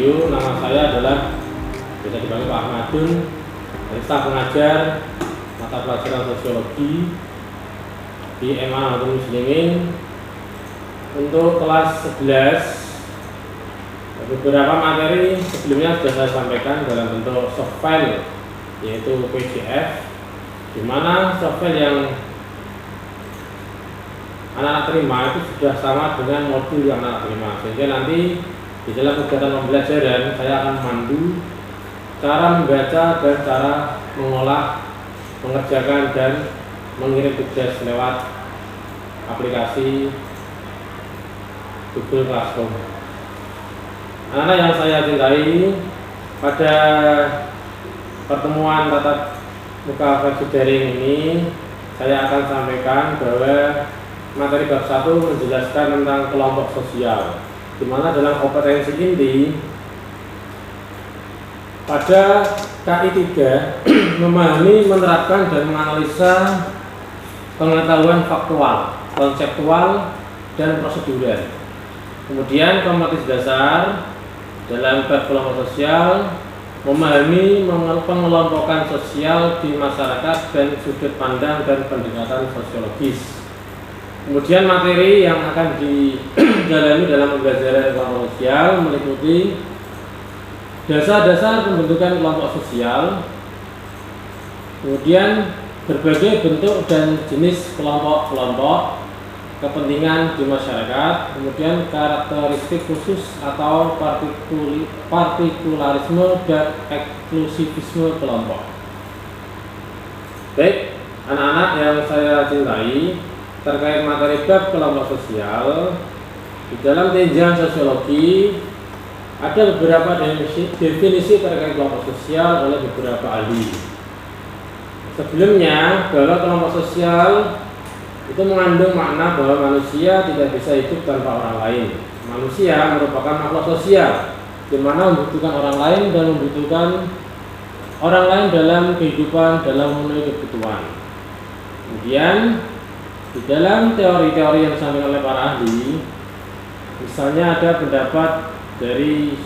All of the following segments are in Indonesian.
video. Nama saya adalah bisa dipanggil Pak Ahmadun, dari staf pengajar mata pelajaran sosiologi di MA Ahmadun Muslimin untuk kelas 11. Beberapa materi sebelumnya sudah saya sampaikan dalam bentuk soft file, yaitu PDF, di mana soft file yang anak-anak terima itu sudah sama dengan modul yang anak terima, sehingga nanti di dalam kegiatan pembelajaran saya akan memandu cara membaca dan cara mengolah, mengerjakan dan mengirim tugas lewat aplikasi Google Classroom. Anak-anak yang saya cintai, pada pertemuan tatap muka versi daring ini saya akan sampaikan bahwa materi bab 1 menjelaskan tentang kelompok sosial, di mana dalam kompetensi inti pada KI 3 memahami, menerapkan dan menganalisa pengetahuan faktual, konseptual dan prosedural. Kemudian kompetensi dasar dalam bab kelompok sosial memahami pengelompokan sosial di masyarakat dan sudut pandang dan pendekatan sosiologis. Kemudian materi yang akan dijalani dalam pembelajaran kelompok sosial meliputi dasar-dasar pembentukan kelompok sosial, kemudian berbagai bentuk dan jenis kelompok-kelompok kepentingan di masyarakat, kemudian karakteristik khusus atau partikularisme dan eksklusivisme kelompok. Baik, anak-anak yang saya cintai, terkait materi bab kelompok sosial, di dalam tinjauan sosiologi ada beberapa definisi terkait kelompok sosial oleh beberapa ahli. Sebelumnya, bahwa kelompok sosial itu mengandung makna bahwa manusia tidak bisa hidup tanpa orang lain. Manusia merupakan makhluk sosial, di mana membutuhkan orang lain dan membutuhkan orang lain dalam kehidupan, dalam memenuhi kebutuhan. Kemudian di dalam teori-teori yang disampaikan oleh para ahli, misalnya ada pendapat dari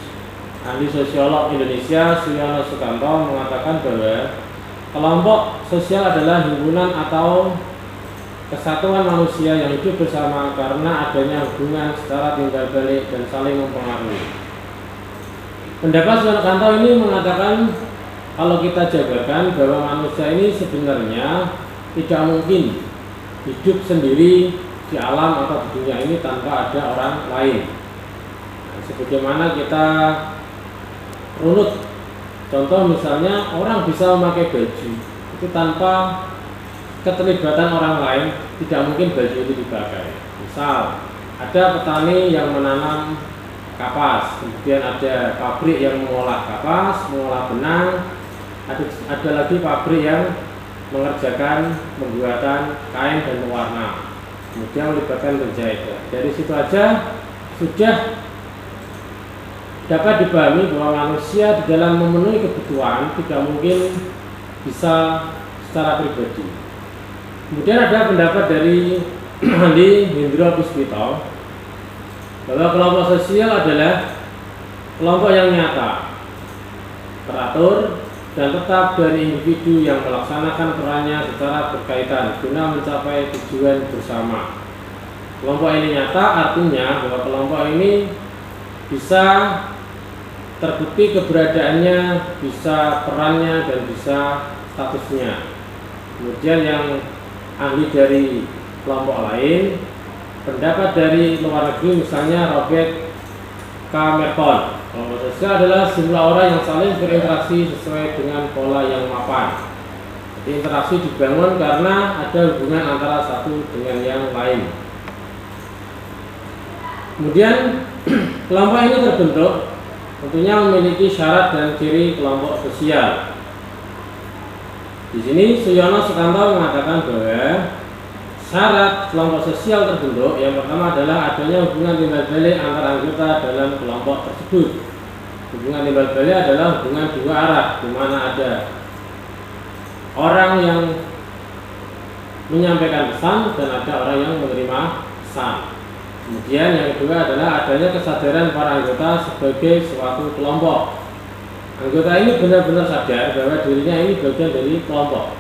ahli sosiolog Indonesia Suyono Sukanto mengatakan bahwa kelompok sosial adalah himpunan atau kesatuan manusia yang hidup bersama karena adanya hubungan secara timbal balik dan saling mempengaruhi. Pendapat Suyono Sukanto ini mengatakan kalau kita jabarkan bahwa manusia ini sebenarnya tidak mungkin hidup sendiri di alam atau di dunia ini tanpa ada orang lain. Nah, sebagaimana kita runut, contoh misalnya orang bisa memakai baju itu tanpa keterlibatan orang lain, tidak mungkin baju itu dipakai. Misal ada petani yang menanam kapas, kemudian ada pabrik yang mengolah kapas, mengolah benang, ada lagi pabrik yang mengerjakan pembuatan kain dan pewarna, kemudian melibatkan penjahit. Dari situ aja sudah dapat dipahami bahwa manusia di dalam memenuhi kebutuhan tidak mungkin bisa secara pribadi. Kemudian ada pendapat dari ahli Hendro Puspito bahwa kelompok sosial adalah kelompok yang nyata, teratur dan tetap dari individu yang melaksanakan perannya secara berkaitan guna mencapai tujuan bersama. Kelompok ini nyata artinya bahwa kelompok ini bisa terbukti keberadaannya, bisa perannya dan bisa statusnya. Kemudian yang ahli dari kelompok lain, pendapat dari luar negeri misalnya Robert K. Merton, kelompok sosial adalah jumlah orang yang saling berinteraksi sesuai dengan pola yang mapan. Jadi interaksi dibangun karena ada hubungan antara satu dengan yang lain. Kemudian kelompok ini terbentuk tentunya memiliki syarat dan ciri kelompok sosial. Di sini Suyono Sukanto mengatakan bahwa syarat kelompok sosial terbentuk yang pertama adalah adanya hubungan timbal balik antara anggota dalam kelompok tersebut. Hubungan timbal balik adalah hubungan dua arah, di mana ada orang yang menyampaikan pesan dan ada orang yang menerima pesan. Kemudian yang kedua adalah adanya kesadaran para anggota sebagai suatu kelompok. Anggota ini benar-benar sadar bahwa dirinya ini bagian dari kelompok.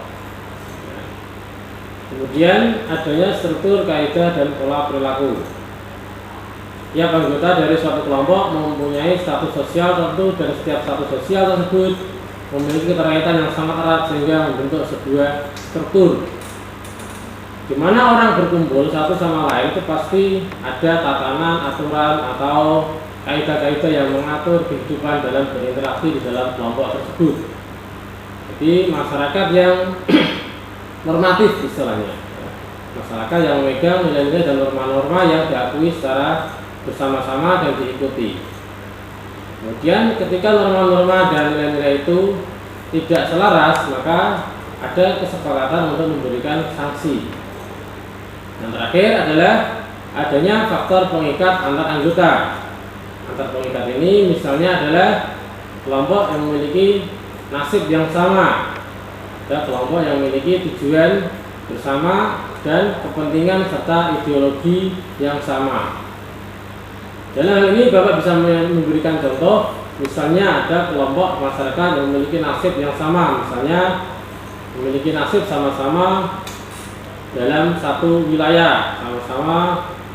Kemudian adanya struktur, kaidah, dan pola perilaku. Tiap anggota dari suatu kelompok mempunyai status sosial tertentu dan setiap status sosial tersebut memiliki keterkaitan yang sangat erat sehingga membentuk sebuah struktur. Di mana orang berkumpul satu sama lain itu pasti ada tatanan, aturan atau kaidah-kaidah yang mengatur kehidupan dalam berinteraksi di dalam kelompok tersebut. Jadi masyarakat yang normatif istilahnya, masyarakat yang memegang nilai-nilai dan norma-norma yang diakui secara bersama-sama dan diikuti. Kemudian ketika norma-norma dan nilai-nilai itu tidak selaras, maka ada kesepakatan untuk memberikan sanksi. Yang terakhir adalah adanya faktor pengikat antar anggota. Antar pengikat ini misalnya adalah kelompok yang memiliki nasib yang sama, ada kelompok yang memiliki tujuan bersama dan kepentingan serta ideologi yang sama. Dalam hal ini Bapak bisa memberikan contoh, misalnya ada kelompok masyarakat yang memiliki nasib yang sama, misalnya memiliki nasib sama-sama dalam satu wilayah, sama-sama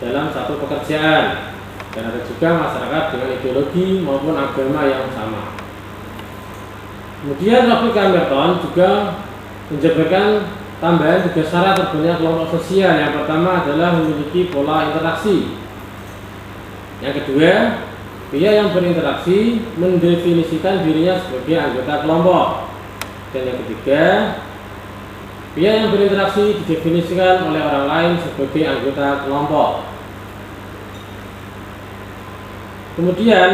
dalam satu pekerjaan, dan ada juga masyarakat dengan ideologi maupun agama yang sama. Kemudian Robert Camerton juga menjabarkan tambahan 3 syarat terbentuknya kelompok sosial. Yang pertama adalah memiliki pola interaksi. Yang kedua, pihak yang berinteraksi mendefinisikan dirinya sebagai anggota kelompok. Dan yang ketiga, pihak yang berinteraksi didefinisikan oleh orang lain sebagai anggota kelompok. Kemudian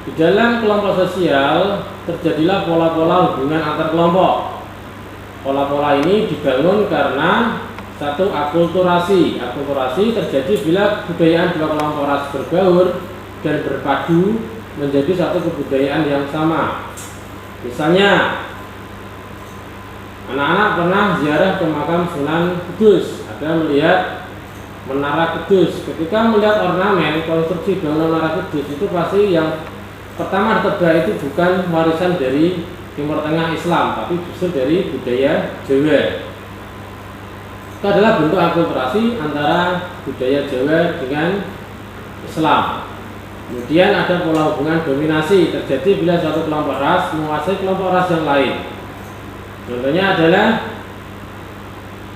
di dalam kelompok sosial terjadilah pola-pola hubungan antar kelompok. Pola-pola ini dibangun karena satu akulturasi. Akulturasi terjadi bila kebudayaan dua kelompok ras berbaur dan berpadu menjadi satu kebudayaan yang sama. Misalnya, anak-anak pernah ziarah ke makam Sunan Kudus, ada melihat Menara Kudus. Ketika melihat ornamen konstruksi bangunan Menara Kudus, itu pasti yang pertama terbaik itu bukan warisan dari Timur Tengah Islam, tapi justru dari budaya Jawa. Itu adalah bentuk akulturasi antara budaya Jawa dengan Islam. Kemudian ada pola hubungan dominasi terjadi bila suatu kelompok ras menguasai kelompok ras yang lain. Contohnya adalah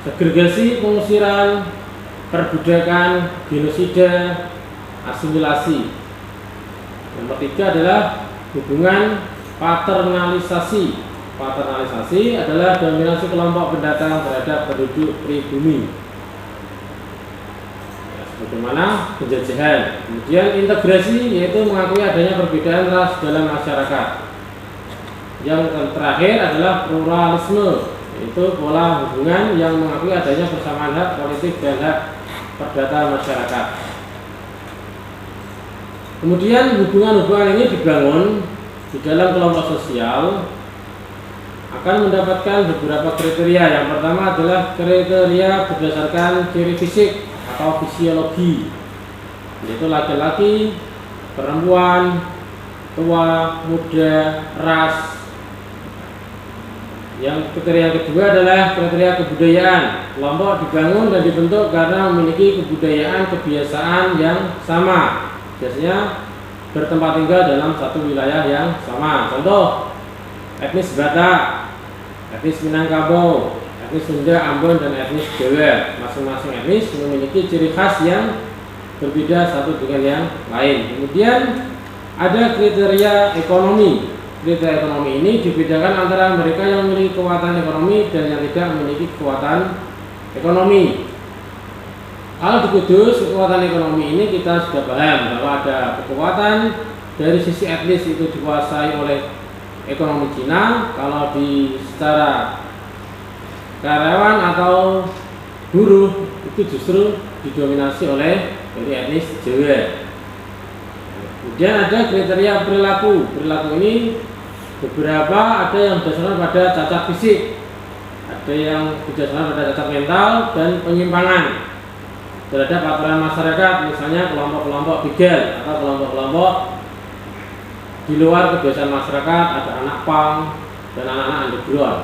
segregasi, pengusiran, perbudakan, genosida, asimilasi. Yang ketiga adalah hubungan paternalisasi. Paternalisasi adalah dominasi kelompok pendatang terhadap penduduk pribumi, sebagaimana penjajahan. Kemudian integrasi, yaitu mengakui adanya perbedaan ras dalam masyarakat. Yang terakhir adalah pluralisme, yaitu pola hubungan yang mengakui adanya persamaan hak politik dan hak perdata masyarakat. Kemudian hubungan-hubungan ini dibangun di dalam kelompok sosial akan mendapatkan beberapa kriteria. Yang pertama adalah kriteria berdasarkan ciri fisik atau fisiologi, yaitu laki-laki, perempuan, tua, muda, ras. Yang kriteria kedua adalah kriteria kebudayaan. Kelompok dibangun dan dibentuk karena memiliki kebudayaan, kebiasaan yang sama, biasanya bertempat tinggal dalam satu wilayah yang sama. Contoh, etnis Batak, etnis Minangkabau, etnis Sunda, Ambon, dan etnis Jawa. Masing-masing etnis memiliki ciri khas yang berbeda satu dengan yang lain. Kemudian ada kriteria ekonomi. Kriteria ekonomi ini dibedakan antara mereka yang memiliki kekuatan ekonomi dan yang tidak memiliki kekuatan ekonomi. Kalau di Kudus, kekuatan ekonomi ini kita sudah paham bahwa ada kekuatan dari sisi etnis itu dikuasai oleh ekonomi Cina. Kalau di secara karyawan atau buruh itu justru didominasi oleh dari etnis Jawa. Kemudian ada kriteria perilaku. Perilaku ini beberapa ada yang berdasarkan pada cacat fisik, ada yang berdasarkan pada cacat mental dan penyimpangan. terhadap aturan masyarakat, misalnya kelompok-kelompok begal atau kelompok-kelompok di luar kebiasaan masyarakat, ada anak pang dan anak-anak underground.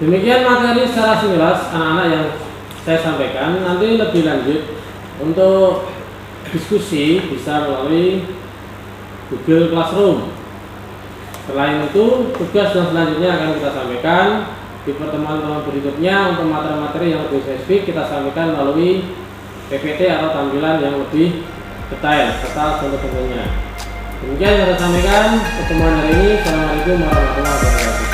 Demikian materi secara singkat anak-anak yang saya sampaikan. Nanti lebih lanjut untuk diskusi bisa melalui Google Classroom. Selain itu, tugas yang selanjutnya akan kita sampaikan di pertemuan berikutnya. Untuk materi-materi yang lebih spesifik kita sampaikan melalui PPT atau tampilan yang lebih detail serta contoh-contohnya. Demikian yang saya sampaikan pertemuan hari ini. Assalamualaikum warahmatullahi wabarakatuh.